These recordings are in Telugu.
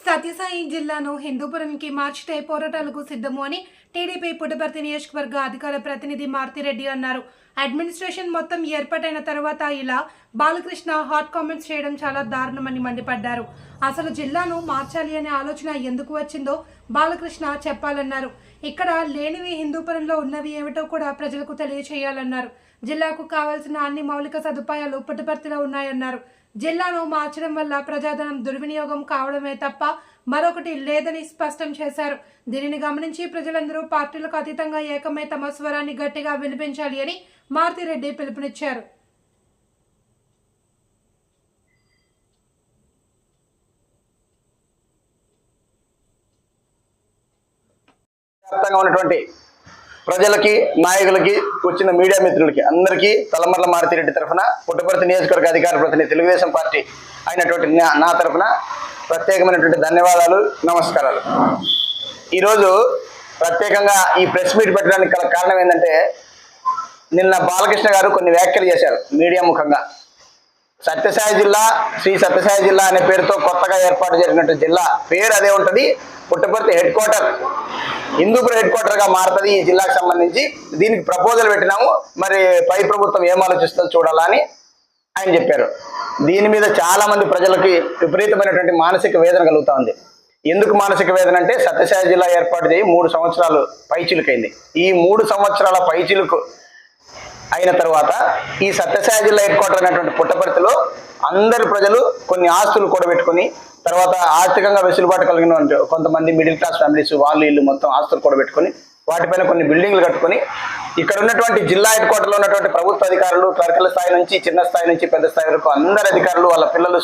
సత్యసాయి జిల్లాను హిందూపురంకి మార్చితే పోరాటాలకు సిద్ధము అని టీడీపీ పుట్టపర్తి నియోజకవర్గ అధికార ప్రతినిధి మార్తిరెడ్డి అన్నారు. అడ్మినిస్ట్రేషన్ మొత్తం ఏర్పాటైన తర్వాత ఇలా బాలకృష్ణ హాట్ కామెంట్స్ చేయడం చాలా దారుణమని మండిపడ్డారు. అసలు జిల్లాను మార్చాలి అనే ఆలోచన ఎందుకు వచ్చిందో బాలకృష్ణ చెప్పాలన్నారు. ఇక్కడ లేనివి హిందూపురంలో ఉన్నవి ఏమిటో కూడా ప్రజలకు తెలియచేయాలన్నారు. జిల్లాకు కావాల్సిన అన్ని మౌలిక సదుపాయాలు పుట్టపర్తిలో ఉన్నాయన్నారు. జిల్లాను మార్చడం వల్ల ప్రజాధనం దుర్వినియోగం కావడమే తప్ప మరొకటి లేదని స్పష్టం చేశారు. దీనిని గమనించి ప్రజలందరూ పార్టీలకు అతీతంగా ఏకమై తమ స్వరాన్ని గట్టిగా వినిపించాలి అని మార్తిరెడ్డి పిలుపునిచ్చారు. ప్రజలకి, నాయకులకి, వచ్చిన మీడియా మిత్రులకి అందరికీ తలమర్ల మారుతిరెడ్డి తరఫున పుట్టపర్తి నియోజకవర్గ అధికార ప్రతినిధి తెలుగుదేశం పార్టీ అయినటువంటి నా తరఫున ప్రత్యేకమైనటువంటి ధన్యవాదాలు, నమస్కారాలు. ఈరోజు ప్రత్యేకంగా ఈ ప్రెస్ మీట్ పెట్టడానికి గల కారణం ఏంటంటే, నిన్న బాలకృష్ణ గారు కొన్ని వ్యాఖ్యలు చేశారు మీడియా ముఖంగా. సత్యసాయి జిల్లా, శ్రీ సత్యసాయి జిల్లా అనే పేరుతో కొత్తగా ఏర్పాటు చేసినట్టు జిల్లా పేరు అదే ఉంటుంది. పుట్టపర్తి హెడ్ క్వార్టర్, హిందూపురం హెడ్ క్వార్టర్గా మారుతుంది ఈ జిల్లాకు సంబంధించి. దీనికి ప్రపోజల్ పెట్టినాము, మరి పై ప్రభుత్వం ఏం ఆలోచిస్తుందో చూడాలా అని ఆయన చెప్పారు. దీని మీద చాలా మంది ప్రజలకి విపరీతమైనటువంటి మానసిక వేదన కలుగుతూ ఉంది. ఎందుకు మానసిక వేదన అంటే, సత్యసాయి జిల్లా ఏర్పాటు చేయి 3 సంవత్సరాలు పైచిలుకైంది. ఈ 3 సంవత్సరాల పైచిలుకు అయిన తర్వాత ఈ సత్యసాయి జిల్లా హెడ్ క్వార్టర్ అనేటువంటి పుట్టపర్తిలో అందరు ప్రజలు కొన్ని ఆస్తులు కూడబెట్టుకుని, తర్వాత ఆర్థికంగా వెసులుబాటు కలిగిన కొంతమంది మిడిల్ క్లాస్ ఫ్యామిలీస్ వాళ్ళు వీళ్ళు మొత్తం ఆస్తులు కూడబెట్టుకుని వాటిపైన కొన్ని బిల్డింగ్లు కట్టుకొని ఇక్కడ ఉన్నటువంటి జిల్లా హెడ్ క్వార్టర్లో ఉన్నటువంటి ప్రభుత్వ అధికారులు, క్లర్కల స్థాయి నుంచి చిన్న స్థాయి నుంచి పెద్ద స్థాయి వరకు అందరు అధికారులు వాళ్ళ పిల్లలు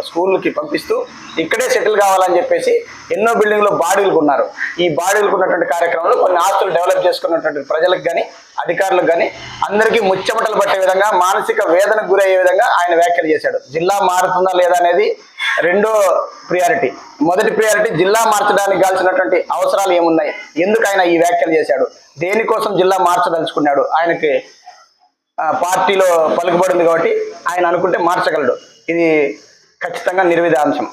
స్కూల్కి పంపిస్తూ ఇక్కడే సెటిల్ కావాలని చెప్పేసి ఎన్నో బిల్డింగ్లు బాడీలకు ఉన్నారు. ఈ బాడీలకు ఉన్నటువంటి కార్యక్రమంలో కొన్ని ఆస్తులు డెవలప్ చేసుకున్నటువంటి ప్రజలకు కానీ, అధికారులకు కానీ అందరికీ ముచ్చమటలు పట్టే విధంగా, మానసిక వేదనకు గురయ్యే విధంగా ఆయన వ్యాఖ్యలు చేశాడు. జిల్లా మారుతుందా లేదా అనేది రెండో ప్రియారిటీ. మొదటి ప్రియారిటీ జిల్లా మార్చడానికి కావాల్సినటువంటి అవసరాలు ఏమున్నాయి, ఎందుకు ఆయన ఈ వ్యాఖ్యలు చేశాడు, దేనికోసం జిల్లా మార్చదలుచుకున్నాడు. ఆయనకి పార్టీలో పలుకుబడింది కాబట్టి ఆయన అనుకుంటే మార్చగలడు. ఇది ఖచ్చితంగా నిర్విధాంశం.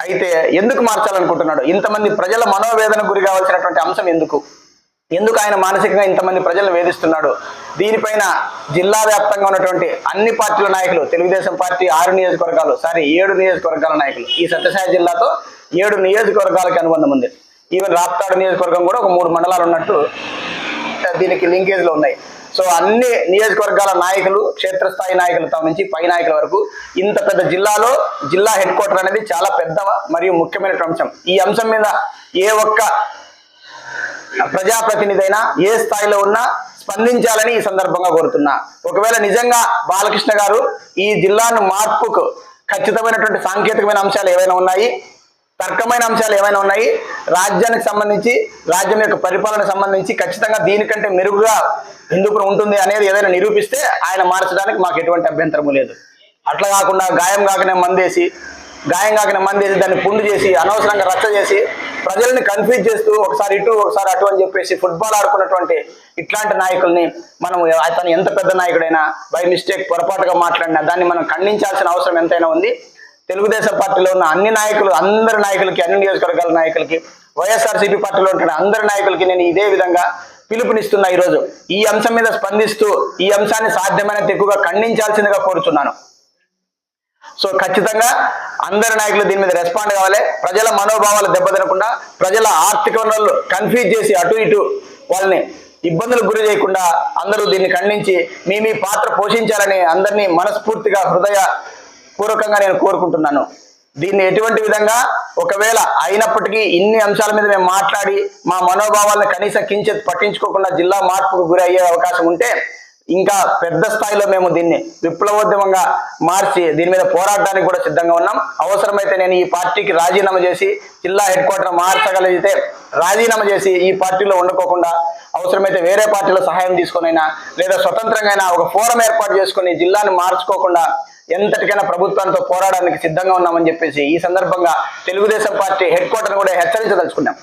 అయితే ఎందుకు మార్చాలనుకుంటున్నాడు, ఇంతమంది ప్రజల మనోవేదనకు గురి కావాల్సినటువంటి అంశం ఎందుకు ఆయన మానసికంగా ఇంతమంది ప్రజలను వేధిస్తున్నాడు? దీనిపైన జిల్లా వ్యాప్తంగా ఉన్నటువంటి అన్ని పార్టీల నాయకులు, తెలుగుదేశం పార్టీ 7 నియోజకవర్గాల నాయకులు, ఈ సత్యసాయి జిల్లాతో 7 నియోజకవర్గాలకి అనుబంధం ఉంది. ఈవెన్ రాప్తాడు నియోజకవర్గం కూడా ఒక 3 మండలాలు ఉన్నట్టు దీనికి లింకేజ్లో ఉన్నాయి. సో అన్ని నియోజకవర్గాల నాయకులు, క్షేత్రస్థాయి నాయకులతో నుంచి పై నాయకుల వరకు ఇంత పెద్ద జిల్లాలో జిల్లా హెడ్ క్వార్టర్ అనేది చాలా పెద్ద మరియు ముఖ్యమైన అంశం. ఈ అంశం మీద ఏ ఒక్క ప్రజాప్రతినిధి అయినా ఏ స్థాయిలో ఉన్నా స్పందించాలని ఈ సందర్భంగా కోరుతున్నా. ఒకవేళ నిజంగా బాలకృష్ణ గారు ఈ జిల్లాను మార్పుకు ఖచ్చితమైనటువంటి సాంకేతికమైన అంశాలు ఏవైనా ఉన్నాయి, తర్కమైన అంశాలు ఏమైనా ఉన్నాయి, రాజ్యానికి సంబంధించి, రాజ్యం యొక్క పరిపాలనకు సంబంధించి ఖచ్చితంగా దీనికంటే మెరుగుగా హిందూపురం ఉంటుంది అనేది ఏదైనా నిరూపిస్తే ఆయన మార్చడానికి మాకు ఎటువంటి అభ్యంతరము లేదు. అట్లా కాకుండా గాయం కాకనే మందేసి దాన్ని పుండు చేసి అనవసరంగా రచ్చ చేసి ప్రజల్ని కన్ఫ్యూజ్ చేస్తూ ఒకసారి ఇటు ఒకసారి అటు అని చెప్పేసి ఫుట్బాల్ ఆడుకున్నటువంటి ఇట్లాంటి నాయకుల్ని మనం, అతను ఎంత పెద్ద నాయకుడైనా బై మిస్టేక్ పొరపాటుగా మాట్లాడినా దాన్ని మనం ఖండించాల్సిన అవసరం ఎంతైనా ఉంది. తెలుగుదేశం పార్టీలో ఉన్న అన్ని నాయకులకి, అన్ని నియోజకవర్గాల నాయకులకి, వైఎస్ఆర్సీపీ పార్టీలో ఉంటున్న అందరి నాయకులకి నేను ఇదే విధంగా పిలుపునిస్తున్నా. ఈరోజు ఈ అంశం మీద స్పందిస్తూ ఈ అంశాన్ని సాధ్యమైనంత ఎక్కువగా ఖండించాల్సిందిగా కోరుతున్నాను. సో ఖచ్చితంగా అందరి నాయకులు దీని మీద రెస్పాండ్ కావాలి. ప్రజల మనోభావాలు దెబ్బతినకుండా, ప్రజల ఆర్థిక వనరులు కన్ఫ్యూజ్ చేసి అటు ఇటు వాళ్ళని ఇబ్బందులకు గురి చేయకుండా అందరూ దీన్ని ఖండించి మీ పాత్ర పోషించాలని అందరినీ మనస్ఫూర్తిగా హృదయపూర్వకంగా నేను కోరుకుంటున్నాను. దీన్ని ఎటువంటి విధంగా ఒకవేళ అయినప్పటికీ ఇన్ని అంశాల మీద మేము మాట్లాడి మా మనోభావాలను కనీసం కించిత్ పట్టించుకోకుండా జిల్లా మార్పుకు గురి అయ్యే అవకాశం ఉంటే ఇంకా పెద్ద స్థాయిలో మేము దీన్ని విప్లవోద్యమంగా మార్చి దీని మీద పోరాడడానికి కూడా సిద్ధంగా ఉన్నాం. అవసరమైతే నేను ఈ పార్టీకి రాజీనామా చేసి జిల్లా హెడ్ క్వార్టర్ మార్చగలిగితే రాజీనామా చేసి ఈ పార్టీలో ఉండకోకుండా అవసరమైతే వేరే పార్టీలో సహాయం తీసుకొనైనా లేదా స్వతంత్రంగా ఒక ఫోరం ఏర్పాటు చేసుకుని జిల్లాని మార్చుకోకుండా ఎంతటికైనా ప్రభుత్వంతో పోరాడడానికి సిద్ధంగా ఉన్నామని చెప్పేసి ఈ సందర్భంగా తెలుగుదేశం పార్టీ హెడ్ క్వార్టర్ కూడా హెచ్చరించదలుచుకున్నాం.